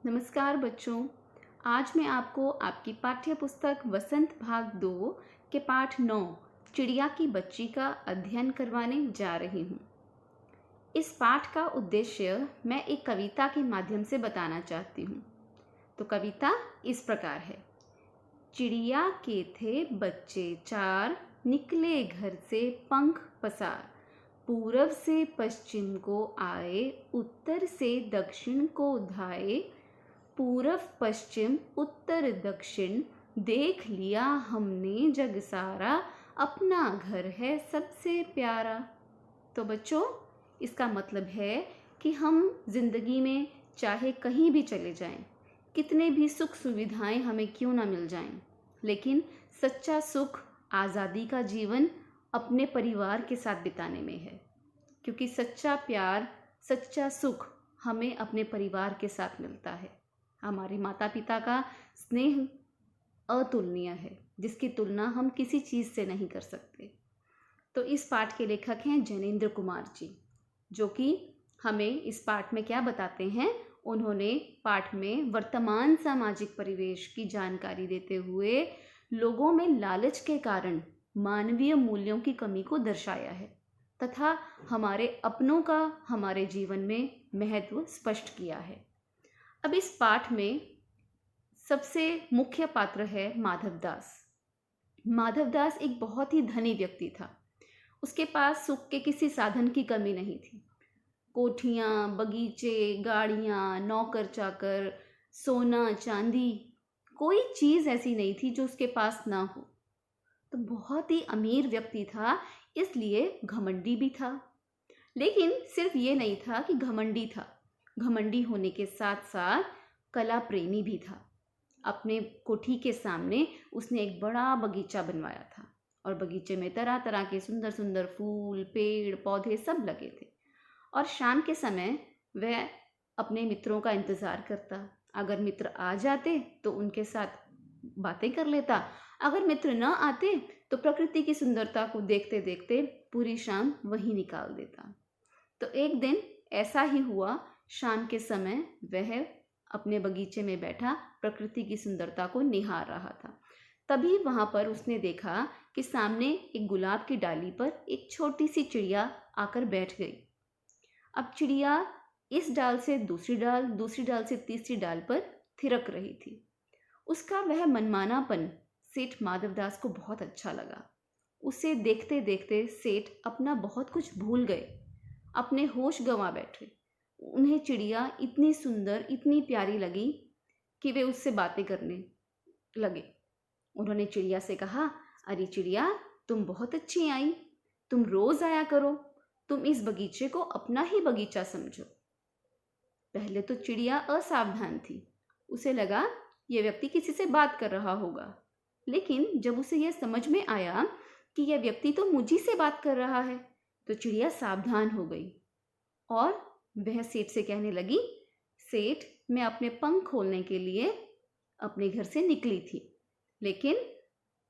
नमस्कार बच्चों। आज मैं आपको आपकी पाठ्य पुस्तक वसंत भाग 2 के पाठ 9 चिड़िया की बच्ची का अध्ययन करवाने जा रही हूँ। इस पाठ का उद्देश्य मैं एक कविता के माध्यम से बताना चाहती हूँ। तो कविता इस प्रकार है। चिड़िया के थे बच्चे चार, निकले घर से पंख पसार। पूरब से पश्चिम को आए, उत्तर से दक्षिण को धाए। पूरब पश्चिम उत्तर दक्षिण, देख लिया हमने जग सारा। अपना घर है सबसे प्यारा। तो बच्चों, इसका मतलब है कि हम जिंदगी में चाहे कहीं भी चले जाएं, कितने भी सुख सुविधाएं हमें क्यों ना मिल जाएं, लेकिन सच्चा सुख, आज़ादी का जीवन अपने परिवार के साथ बिताने में है। क्योंकि सच्चा प्यार, सच्चा सुख हमें अपने परिवार के साथ मिलता है। हमारे माता पिता का स्नेह अतुलनीय है, जिसकी तुलना हम किसी चीज़ से नहीं कर सकते। तो इस पाठ के लेखक हैं जैनेंद्र कुमार जी, जो कि हमें इस पाठ में क्या बताते हैं। उन्होंने पाठ में वर्तमान सामाजिक परिवेश की जानकारी देते हुए लोगों में लालच के कारण मानवीय मूल्यों की कमी को दर्शाया है तथा हमारे अपनों का हमारे जीवन में महत्व स्पष्ट किया है। अब इस पाठ में सबसे मुख्य पात्र है माधवदास। माधवदास एक बहुत ही धनी व्यक्ति था। उसके पास सुख के किसी साधन की कमी नहीं थी। कोठियाँ, बगीचे, गाड़ियाँ, नौकर चाकर, सोना चांदी, कोई चीज़ ऐसी नहीं थी जो उसके पास ना हो। तो बहुत ही अमीर व्यक्ति था, इसलिए घमंडी भी था। लेकिन सिर्फ ये नहीं था कि घमंडी था, घमंडी होने के साथ साथ कला प्रेमी भी था। अपने कोठी के सामने उसने एक बड़ा बगीचा बनवाया था और बगीचे में तरह तरह के सुंदर सुंदर फूल, पेड़, पौधे सब लगे थे। और शाम के समय वह अपने मित्रों का इंतज़ार करता। अगर मित्र आ जाते तो उनके साथ बातें कर लेता, अगर मित्र न आते तो प्रकृति की सुंदरता को देखते देखते पूरी शाम वहीं निकाल देता। तो एक दिन ऐसा ही हुआ। शाम के समय वह अपने बगीचे में बैठा प्रकृति की सुंदरता को निहार रहा था। तभी वहाँ पर उसने देखा कि सामने एक गुलाब की डाली पर एक छोटी सी चिड़िया आकर बैठ गई। अब चिड़िया इस डाल से दूसरी डाल, दूसरी डाल से तीसरी डाल पर थिरक रही थी। उसका वह मनमानापन सेठ माधवदास को बहुत अच्छा लगा। उसे देखते देखते सेठ अपना बहुत कुछ भूल गए, अपने होश गंवा बैठे। उन्हें चिड़िया इतनी सुंदर, इतनी प्यारी लगी कि वे उससे बातें करने लगे। उन्होंने चिड़िया से कहा, अरे चिड़िया, तुम बहुत अच्छी आई, तुम रोज आया करो, तुम इस बगीचे को अपना ही बगीचा समझो। पहले तो चिड़िया असावधान थी। उसे लगा यह व्यक्ति किसी से बात कर रहा होगा, लेकिन जब उसे यह समझ में आया कि यह व्यक्ति तो मुझी से बात कर रहा है, तो चिड़िया सावधान हो गई और वह सेठ से कहने लगी, सेठ, मैं अपने पंख खोलने के लिए अपने घर से निकली थी, लेकिन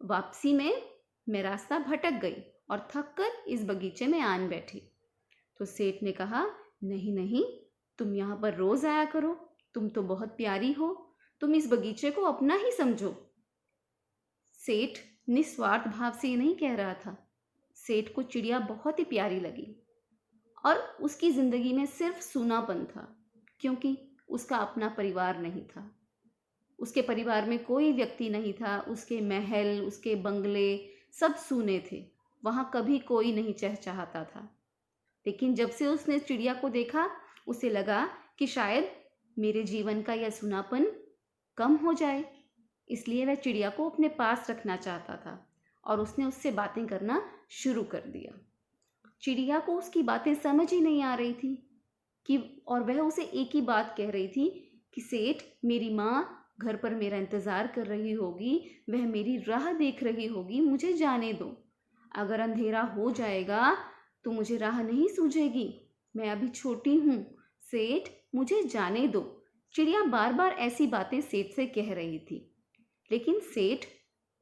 वापसी में मैं रास्ता भटक गई और थक कर इस बगीचे में आन बैठी। तो सेठ ने कहा, नहीं नहीं, तुम यहाँ पर रोज आया करो, तुम तो बहुत प्यारी हो, तुम इस बगीचे को अपना ही समझो। सेठ निस्वार्थ भाव से ये नहीं कह रहा था। सेठ को चिड़िया बहुत ही प्यारी लगी और उसकी जिंदगी में सिर्फ सूनापन था, क्योंकि उसका अपना परिवार नहीं था। उसके परिवार में कोई व्यक्ति नहीं था। उसके महल, उसके बंगले सब सूने थे, वहाँ कभी कोई नहीं चहचहाता था। लेकिन जब से उसने चिड़िया को देखा, उसे लगा कि शायद मेरे जीवन का यह सूनापन कम हो जाए, इसलिए वह चिड़िया को अपने पास रखना चाहता था और उसने उससे बातें करना शुरू कर दिया। चिड़िया को उसकी बातें समझ ही नहीं आ रही थी कि, और वह उसे एक ही बात कह रही थी कि सेठ, मेरी माँ घर पर मेरा इंतज़ार कर रही होगी, वह मेरी राह देख रही होगी, मुझे जाने दो। अगर अंधेरा हो जाएगा तो मुझे राह नहीं सूझेगी, मैं अभी छोटी हूँ, सेठ मुझे जाने दो। चिड़िया बार बार ऐसी बातें सेठ से कह रही थी, लेकिन सेठ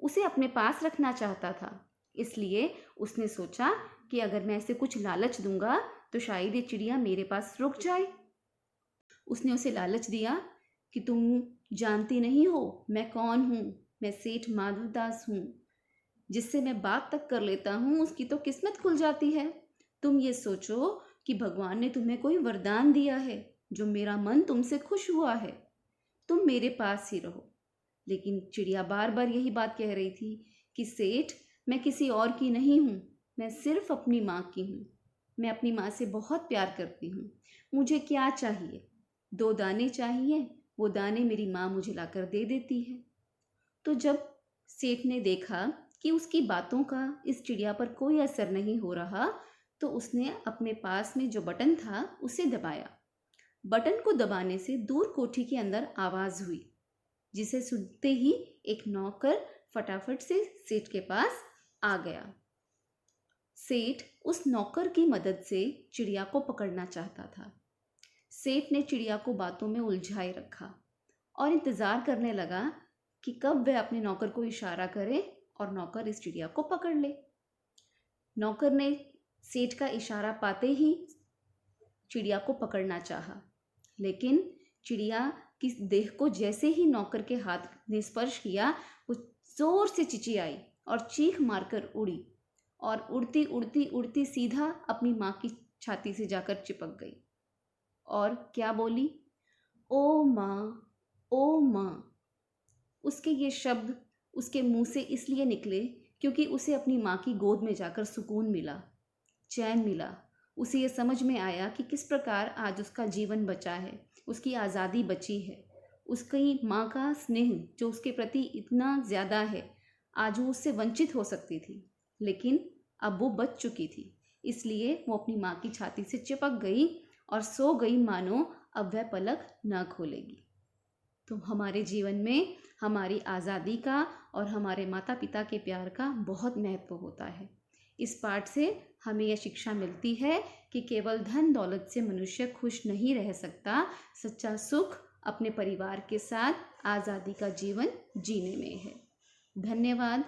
उसे अपने पास रखना चाहता था। इसलिए उसने सोचा कि अगर मैं इसे कुछ लालच दूंगा तो शायद ये चिड़िया मेरे पास रुक जाए। उसने उसे लालच दिया कि तुम जानती नहीं हो मैं कौन हूँ, मैं सेठ माधवदास हूँ। जिससे मैं बात तक कर लेता हूँ उसकी तो किस्मत खुल जाती है। तुम ये सोचो कि भगवान ने तुम्हें कोई वरदान दिया है जो मेरा मन तुमसे खुश हुआ है, तुम मेरे पास ही रहो। लेकिन चिड़िया बार बार यही बात कह रही थी कि सेठ, मैं किसी और की नहीं हूँ, मैं सिर्फ अपनी माँ की हूँ। मैं अपनी माँ से बहुत प्यार करती हूँ। मुझे क्या चाहिए? 2 दाने चाहिए, वो दाने मेरी माँ मुझे लाकर दे देती है। तो जब सेठ ने देखा कि उसकी बातों का इस चिड़िया पर कोई असर नहीं हो रहा, तो उसने अपने पास में जो बटन था उसे दबाया। बटन को दबाने से दूर कोठी के अंदर आवाज हुई, जिसे सुनते ही एक नौकर फटाफट से सेठ के पास आ गया। सेठ उस नौकर की मदद से चिड़िया को पकड़ना चाहता था। सेठ ने चिड़िया को बातों में उलझाए रखा और इंतजार करने लगा कि कब वह अपने नौकर को इशारा करे और नौकर इस चिड़िया को पकड़ ले। नौकर ने सेठ का इशारा पाते ही चिड़िया को पकड़ना चाहा, लेकिन चिड़िया की देह को जैसे ही नौकर के हाथ ने स्पर्श किया, वो जोर से चिचियाई और चीख मारकर उड़ी और उड़ती उड़ती उड़ती सीधा अपनी माँ की छाती से जाकर चिपक गई। और क्या बोली? ओ माँ, ओ माँ। उसके ये शब्द उसके मुंह से इसलिए निकले क्योंकि उसे अपनी माँ की गोद में जाकर सुकून मिला, चैन मिला। उसे ये समझ में आया कि किस प्रकार आज उसका जीवन बचा है, उसकी आज़ादी बची है। उसकी माँ का स्नेह जो उसके प्रति इतना ज़्यादा है, आज वो उससे वंचित हो सकती थी, लेकिन अब वो बच चुकी थी। इसलिए वो अपनी माँ की छाती से चिपक गई और सो गई, मानो अब वह पलक न खोलेगी। तो हमारे जीवन में हमारी आज़ादी का और हमारे माता पिता के प्यार का बहुत महत्व होता है। इस पाठ से हमें यह शिक्षा मिलती है कि केवल धन दौलत से मनुष्य खुश नहीं रह सकता। सच्चा सुख अपने परिवार के साथ आज़ादी का जीवन जीने में है। धन्यवाद।